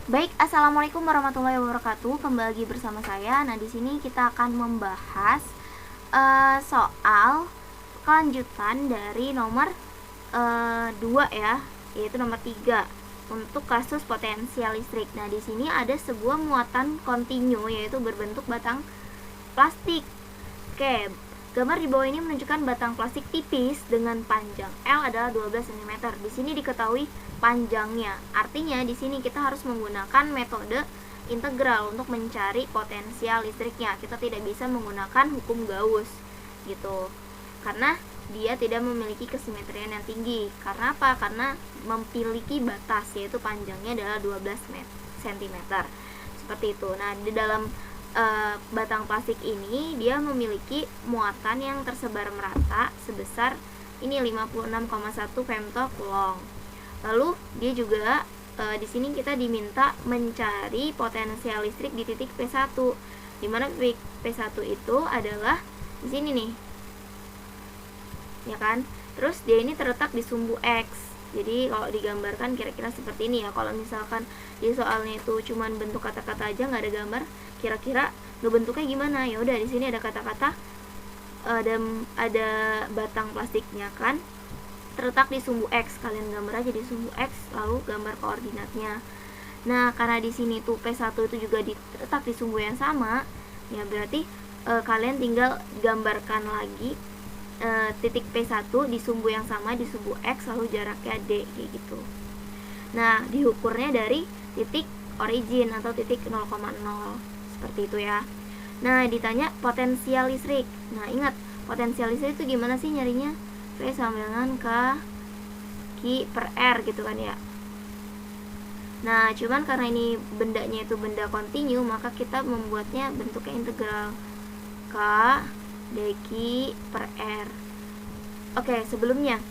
Baik, assalamualaikum warahmatullahi wabarakatuh. Kembali lagi bersama saya. Nah, di sini kita akan membahas soal kelanjutan dari nomor 2 ya, yaitu nomor 3 untuk kasus potensial listrik. Nah, di sini ada sebuah muatan kontinu yaitu berbentuk batang plastik. Oke, gambar di bawah ini menunjukkan batang plastik tipis dengan panjang L adalah 12 cm. Di sini diketahui panjangnya. Artinya di sini kita harus menggunakan metode integral untuk mencari potensial listriknya. Kita tidak bisa menggunakan hukum Gauss gitu. Karena dia tidak memiliki kesimetrian yang tinggi. Karena apa? Karena memiliki batas, yaitu panjangnya adalah 12 cm. Seperti itu. Nah, di dalam batang plastik ini dia memiliki muatan yang tersebar merata sebesar ini 56,1 femtocoulomb. Lalu dia juga di sini kita diminta mencari potensial listrik di titik P1, di mana titik P1 itu adalah di sini nih, ya kan? Terus dia ini terletak di sumbu X. Jadi kalau digambarkan kira-kira seperti ini ya. Kalau misalkan di soalnya itu cuman bentuk kata-kata aja, nggak ada gambar, kira-kira bentuknya gimana? Ya udah, di sini ada kata-kata, ada batang plastiknya kan, terletak di sumbu X. Kalian gambar aja di sumbu X, lalu gambar koordinatnya. Nah, karena di sini tuh P1 itu juga terletak di sumbu yang sama, ya berarti kalian tinggal gambarkan lagi titik P1 di sumbu yang sama di sumbu X, lalu jaraknya D kayak gitu. Nah, diukurnya dari titik origin atau titik 0,0 seperti itu ya. Nah, ditanya potensial listrik. Nah, ingat, potensial listrik itu gimana sih nyarinya? V sama dengan K Q per R gitu kan ya. Nah, cuman karena ini bendanya itu benda kontinu, maka kita membuatnya bentuknya integral K dq per R. Oke, sebelumnya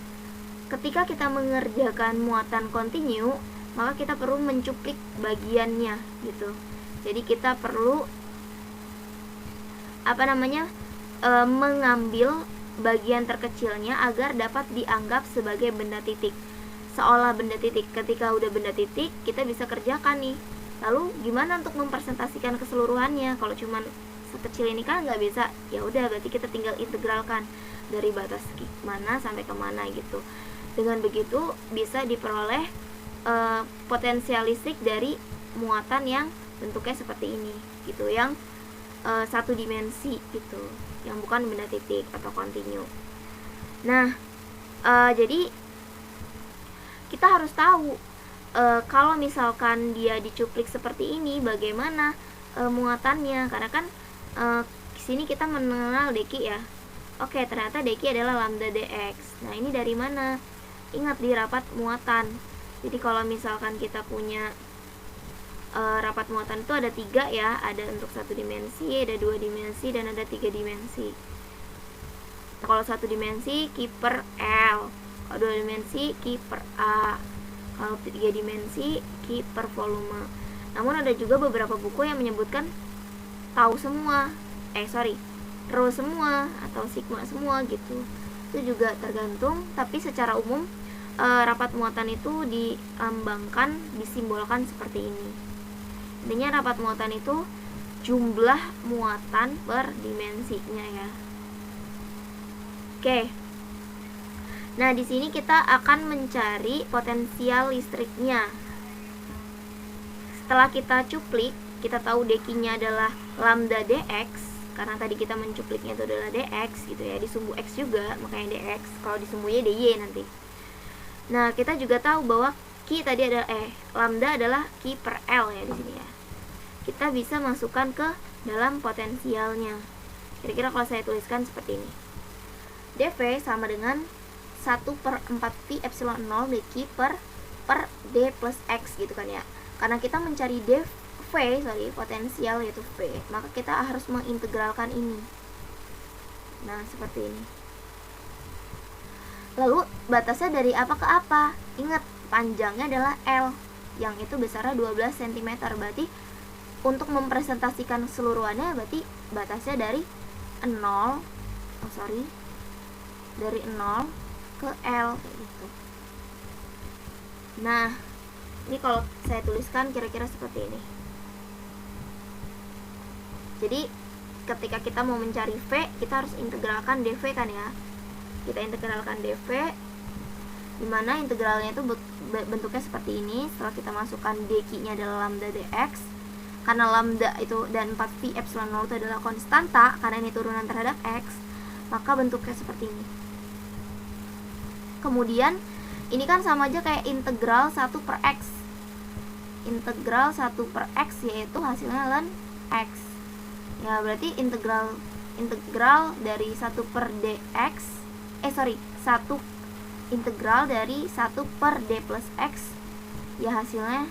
ketika kita mengerjakan muatan kontinu, maka kita perlu mencuplik bagiannya gitu. Jadi kita perlu mengambil bagian terkecilnya agar dapat dianggap sebagai benda titik, seolah benda titik. Ketika udah benda titik, kita bisa kerjakan nih. Lalu gimana untuk mempresentasikan keseluruhannya? Kalau cuman sekecil ini kan nggak bisa. Ya udah, berarti kita tinggal integralkan dari batas mana sampai kemana gitu. Dengan begitu bisa diperoleh potensial listrik dari muatan yang bentuknya seperti ini gitu, yang satu dimensi gitu, yang bukan benda titik atau kontinu. Nah, jadi kita harus tahu kalau misalkan dia dicuplik seperti ini, bagaimana muatannya. Karena kan di sini kita mengenal dq ya. Oke, ternyata dq adalah lambda dx. Nah, ini dari mana? Ingat di rapat muatan. Jadi kalau misalkan kita punya rapat muatan itu ada 3 ya, ada untuk 1 dimensi, ada 2 dimensi, dan ada 3 dimensi. Nah, kalau 1 dimensi Q per L, kalau 2 dimensi Q per A, kalau 3 dimensi Q per volume. Namun ada juga beberapa buku yang menyebutkan tau semua, rho semua atau sigma semua gitu. Itu juga tergantung, tapi secara umum rapat muatan itu dilambangkan, disimbolkan seperti ini. Intinya rapat muatan itu jumlah muatan per dimensinya ya. Oke. Nah, di sini kita akan mencari potensial listriknya. Setelah kita cuplik, kita tahu dq-nya adalah lambda dx, karena tadi kita mencupliknya itu adalah dx gitu ya, di sumbu x juga, makanya dx. Kalau di sumbunya dy nanti. Nah, kita juga tahu bahwa Q tadi adalah lambda adalah Q per L ya di sini ya. Kita bisa masukkan ke dalam potensialnya. Kira-kira kalau saya tuliskan seperti ini. dV sama dengan 1/4 pi epsilon 0 dq per d plus x gitu kan ya. Karena kita mencari potensial yaitu V, maka kita harus mengintegralkan ini. Nah, seperti ini. Lalu batasnya dari apa ke apa? Ingat, panjangnya adalah L, yang itu besarnya 12 cm. Berarti untuk mempresentasikan keseluruhannya, berarti batasnya dari 0 ke L gitu. Nah, Ini kalau saya tuliskan kira-kira seperti ini. Jadi ketika kita mau mencari V, kita harus integralkan dV kan ya. Kita integralkan dV, dimana integralnya itu bentuknya seperti ini. Setelah kita masukkan dq-nya adalah lambda dx, karena lambda itu dan 4 pi epsilon 0 itu adalah konstanta, karena ini turunan terhadap x, maka bentuknya seperti ini. Kemudian ini kan sama aja kayak integral 1 per x. Integral 1 per x yaitu hasilnya ln x. Ya, berarti integral dari 1 per dx, 1 integral dari 1 per d plus x, ya hasilnya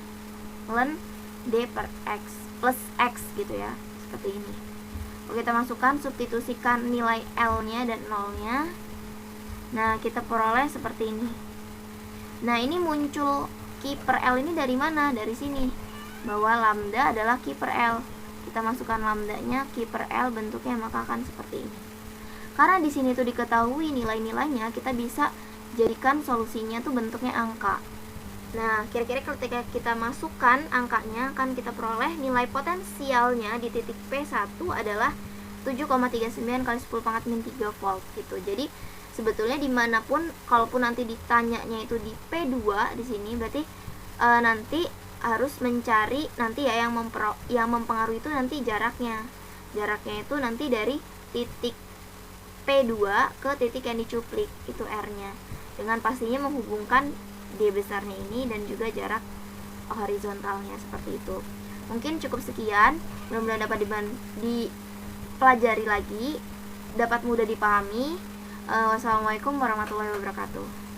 ln d per x plus x gitu ya, seperti ini. Oke, kita masukkan, substitusikan nilai L nya dan 0 nya. Nah, kita peroleh seperti ini. Nah, ini muncul Q per L ini dari mana? Dari sini, bahwa lambda adalah Q per L. Kita masukkan lambdanya Q per L, bentuknya maka akan seperti ini. Karena di sini tuh diketahui nilai-nilainya, kita bisa jadikan solusinya tuh bentuknya angka. Nah, kira-kira ketika kita masukkan angkanya, kan kita peroleh nilai potensialnya di titik P1 adalah 7,39 kali 10 pangkat min 3 volt gitu. Jadi sebetulnya dimanapun, kalaupun nanti ditanyanya itu di P2 di sini, berarti nanti harus mencari nanti ya yang mempengaruhi itu nanti jaraknya. Jaraknya itu nanti dari titik P2 ke titik yang dicuplik, itu R-nya. Dengan pastinya menghubungkan D besarnya ini dan juga jarak horizontalnya, seperti itu. Mungkin cukup sekian, mudah-mudahan dapat dipelajari lagi, dapat mudah dipahami. Wassalamualaikum warahmatullahi wabarakatuh.